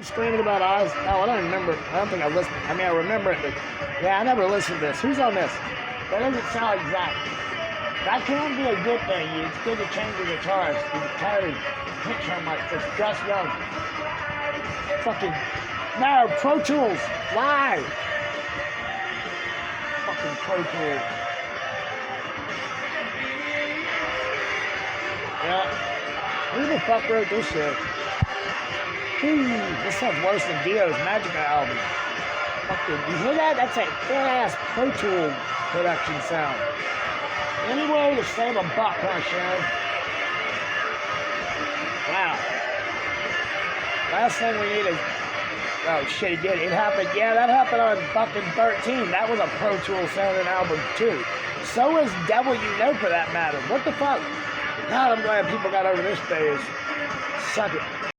Screaming about Oz. No, I don't remember. I don't think I listened. I mean, I remember it, but yeah, I never listened to this. Who's on this? That doesn't sound exact. That can be a good thing. It's good to change the guitarist. The entirely picture on like this Gus Young. Fucking no, Pro Tools live. Fucking Pro Tools. Yeah. Who the fuck wrote this shit? This sounds worse than Dio's Magica album. Fucking, you hear that? That's a full-ass Pro Tool production sound. Anyway, to save a buck, huh, Sharon? Wow. Last thing we need is... Oh, shit, it did. It happened. Yeah, that happened on fucking 13. That was a Pro Tool sounding album, too. So is Devil You Know, for that matter. What the fuck? God, I'm glad people got over this phase. Suck it.